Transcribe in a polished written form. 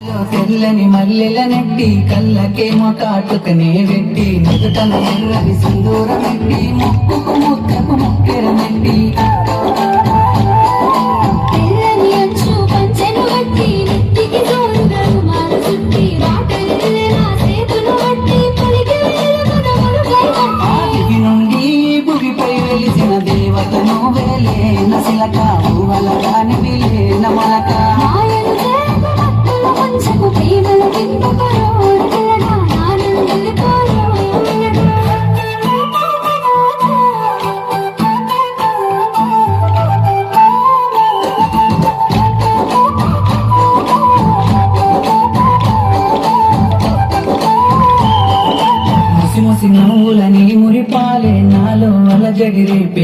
తెల్లని మల్లెల నెట్టి కళ్ళకేమో కాటుకనే పెట్టి నుదుటన ఎర్రని సింధూరం పెట్టి ముక్కుకు ముక్కకు ముక్కెర నెట్టి దేవతను వేలే నసిలక ఊవలగాని విలే నమలక ముసి ముసి నవ్వులని మురిపాలే నాలో అలజడిరేపే